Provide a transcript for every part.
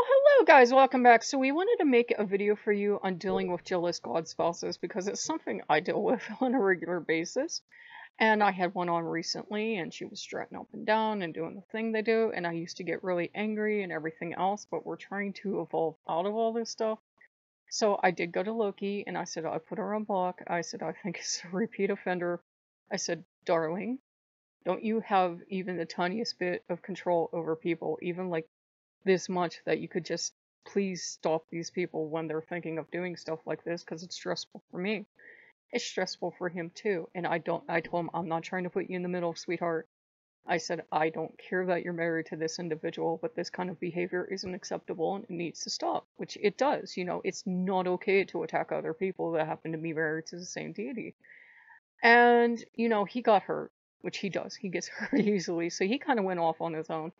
Well, hello guys, welcome back. So we wanted to make a video for you on dealing with jealous god spouses because it's something I deal with on a regular basis. And I had one on recently and she was strutting up and down and doing the thing they do, and I used to get really angry and everything else, but we're trying to evolve out of all this stuff. So I did go to Loki and I said I put her on block. I said I think it's a repeat offender. I said, darling, don't you have even the tiniest bit of control over people, even like this much, that you could just please stop these people when they're thinking of doing stuff like this, because it's stressful for me. It's stressful for him too. And I told him, I'm not trying to put you in the middle, sweetheart. I said, I don't care that you're married to this individual, but this kind of behavior isn't acceptable and it needs to stop, which it does. It's not okay to attack other people that happen to be married to the same deity. And, he got hurt, which he does. He gets hurt easily. So he kind of went off on his own.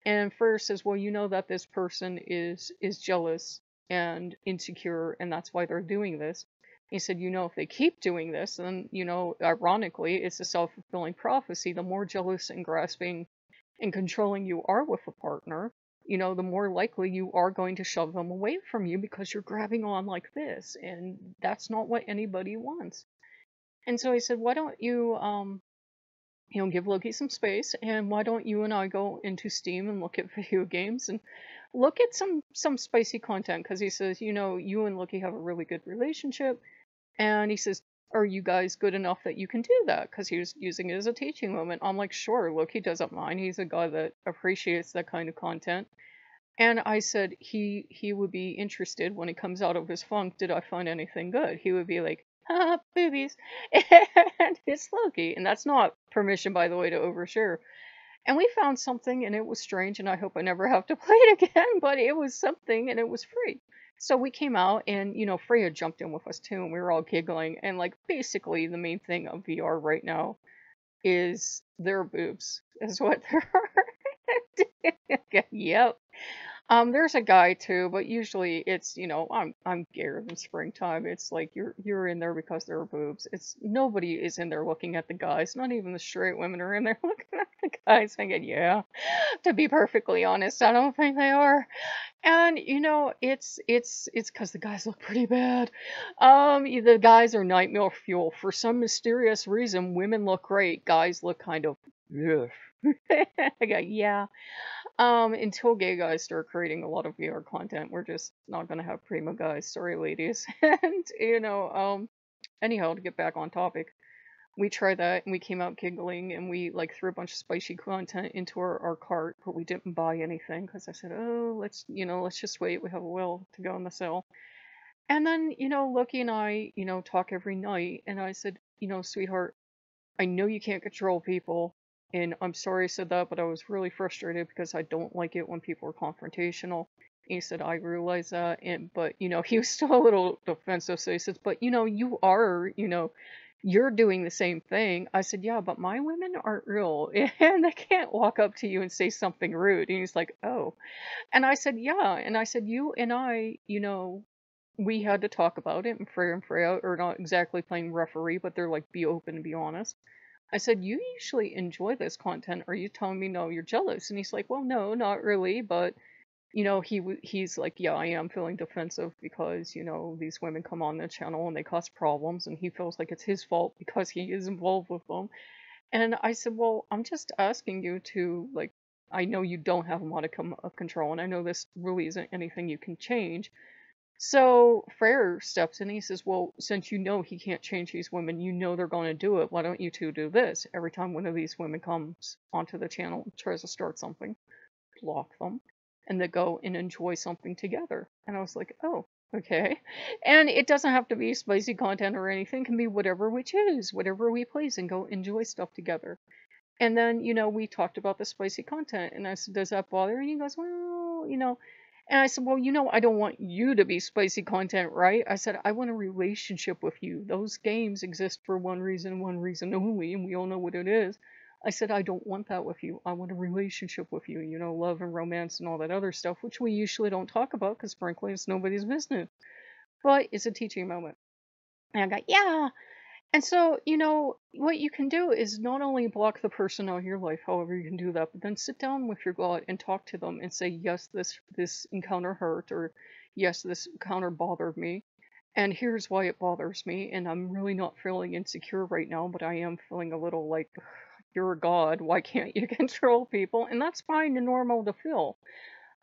And Freyr says, well, you know that this person is jealous and insecure, and that's why they're doing this. He said, if they keep doing this, then, ironically, it's a self-fulfilling prophecy. The more jealous and grasping and controlling you are with a partner, the more likely you are going to shove them away from you because you're grabbing on like this, and that's not what anybody wants. And so he said, why don't you, give Loki some space, and why don't you and I go into Steam and look at video games and look at some spicy content, because he says, you and Loki have a really good relationship, and he says, are you guys good enough that you can do that? Because he was using it as a teaching moment. I'm like, sure, Loki doesn't mind. He's a guy that appreciates that kind of content. And I said he would be interested when he comes out of his funk. Did I find anything good? He would be like, boobies, and it's Loki, and that's not permission, by the way, to overshare. And we found something, and it was strange, and I hope I never have to play it again, but it was something, and it was free. So we came out, and, Freya jumped in with us too, and we were all giggling, and, like, basically the main thing of VR right now is their boobs, is what there are. Yep. There's a guy too, but usually it's, I'm gayer than springtime. It's like you're in there because there are boobs. It's nobody is in there looking at the guys. Not even the straight women are in there looking at the guys thinking, yeah. To be perfectly honest, I don't think they are. And it's because the guys look pretty bad. The guys are nightmare fuel. For some mysterious reason, women look great. Guys look kind of ugh. I go, yeah. Until gay guys start creating a lot of VR content, we're just not gonna have prima guys. Sorry, ladies. And, anyhow, to get back on topic, we tried that and we came out giggling, and we, like, threw a bunch of spicy content into our cart, but we didn't buy anything because I said, oh, let's just wait. We have a while to go on the sale. And then, Loki and I, talk every night, and I said, sweetheart, I know you can't control people, and I'm sorry I said that, but I was really frustrated because I don't like it when people are confrontational. And he said, I realize that, but, he was still a little defensive, so he says, but, you are, you're doing the same thing. I said, yeah, but my women aren't real, and they can't walk up to you and say something rude. And he's like, oh. And I said, yeah, and I said, you and I, we had to talk about it, and Freya are not exactly playing referee, but they're like, be open and be honest. I said, you usually enjoy this content. Are you telling me no, you're jealous? And he's like, well, no, not really. But, he's like, yeah, I am feeling defensive because, these women come on the channel and they cause problems. And he feels like it's his fault because he is involved with them. And I said, well, I'm just asking you to, like, I know you don't have a modicum of control. And I know this really isn't anything you can change. So Freyr steps in and he says, well, since you know he can't change these women, they're going to do it, why don't you two do this? Every time one of these women comes onto the channel and tries to start something, block them, and they go and enjoy something together. And I was like, oh, okay. And it doesn't have to be spicy content or anything. It can be whatever we choose, whatever we please, and go enjoy stuff together. And then, we talked about the spicy content, and I said, does that bother you? And he goes, well, And I said, well, I don't want you to be spicy content, right? I said, I want a relationship with you. Those games exist for one reason only, and we all know what it is. I said, I don't want that with you. I want a relationship with you, love and romance and all that other stuff, which we usually don't talk about because, frankly, it's nobody's business. But it's a teaching moment. And I go, yeah. And so, what you can do is not only block the person out of your life, however you can do that, but then sit down with your God and talk to them and say, yes, this encounter hurt, or yes, this encounter bothered me, and here's why it bothers me, and I'm really not feeling insecure right now, but I am feeling a little like, you're a God, why can't you control people? And that's fine and normal to feel.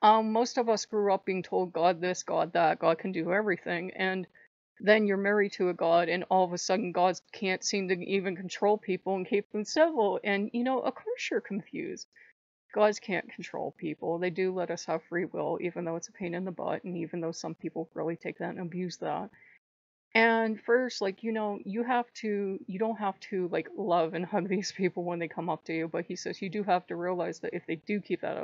Most of us grew up being told God this, God that, God can do everything, and then you're married to a God, and all of a sudden God can't seem to even control people and keep them civil. And of course you're confused. Gods can't control people. They do let us have free will, even though it's a pain in the butt, and even though some people really take that and abuse that. And first, like, you don't have to like love and hug these people when they come up to you, but he says you do have to realize that if they do keep that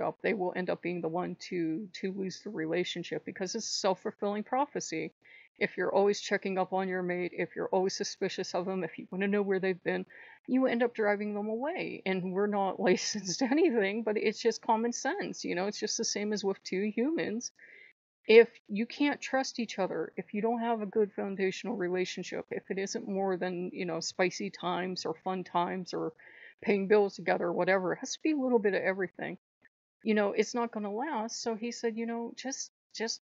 up, they will end up being the one to lose the relationship, because it's a self-fulfilling prophecy. If you're always checking up on your mate, if you're always suspicious of them, if you want to know where they've been, you end up driving them away. And we're not licensed to anything, but it's just common sense. It's just the same as with two humans. If you can't trust each other, if you don't have a good foundational relationship, if it isn't more than, spicy times or fun times or paying bills together, whatever, it has to be a little bit of everything. It's not going to last. So he said, just,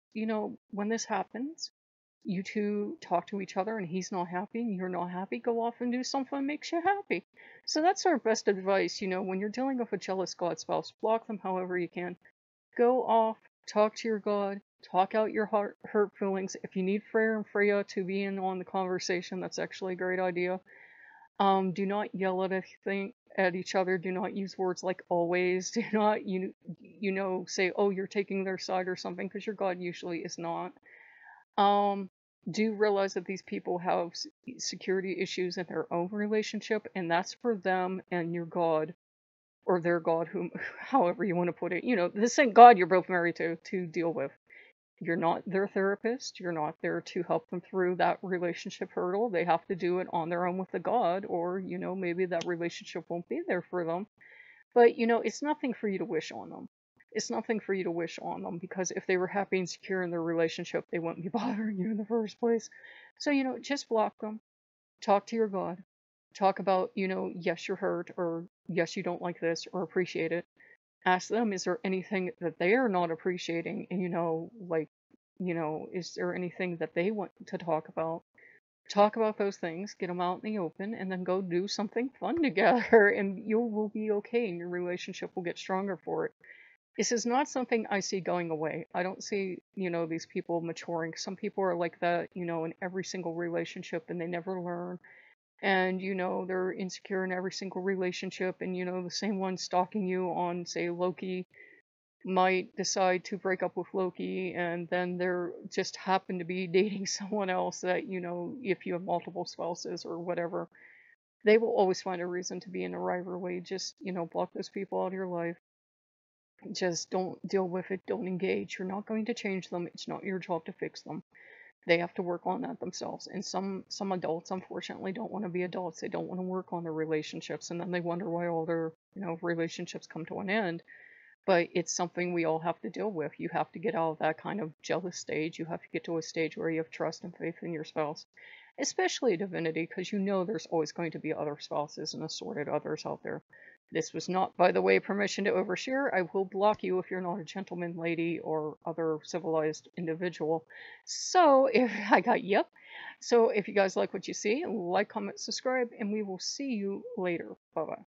when this happens, you two talk to each other and he's not happy and you're not happy, go off and do something that makes you happy. So that's our best advice. When you're dealing with a jealous God spouse, block them however you can. Go off, talk to your God, talk out your hurt feelings. If you need Freya and Freya to be in on the conversation, that's actually a great idea. Do not yell at each other. Do not use words like always. Do not say, oh, you're taking their side or something, because your God usually is not. Um, do realize that these people have security issues in their own relationship, and that's for them and your God, or their God, whom however you want to put it. The same God you're both married to deal with. You're not their therapist. You're not there to help them through that relationship hurdle. They have to do it on their own with the God, or, maybe that relationship won't be there for them. But, it's nothing for you to wish on them. It's nothing for you to wish on them, because if they were happy and secure in their relationship, they wouldn't be bothering you in the first place. So, just block them. Talk to your God. Talk about, yes, you're hurt, or yes, you don't like this, or appreciate it. Ask them, is there anything that they are not appreciating? And, like, is there anything that they want to talk about? Talk about those things, get them out in the open, and then go do something fun together, and you will be okay, and your relationship will get stronger for it. This is not something I see going away. I don't see, these people maturing. Some people are like that, in every single relationship, and they never learn. And, they're insecure in every single relationship, and, the same one stalking you on, say, Loki might decide to break up with Loki, and then they're just happen to be dating someone else that, if you have multiple spouses or whatever, they will always find a reason to be in a rivalry. Just, block those people out of your life. Just don't deal with it. Don't engage. You're not going to change them. It's not your job to fix them. They have to work on that themselves. And some adults, unfortunately, don't want to be adults. They don't want to work on their relationships, and then they wonder why all their, relationships come to an end. But it's something we all have to deal with. You have to get out of that kind of jealous stage. You have to get to a stage where you have trust and faith in your spouse, especially divinity, because there's always going to be other spouses and assorted others out there. This was not, by the way, permission to overshare. I will block you if you're not a gentleman, lady, or other civilized individual. So if I got yep. So if you guys like what you see, like, comment, subscribe, and we will see you later. Bye bye.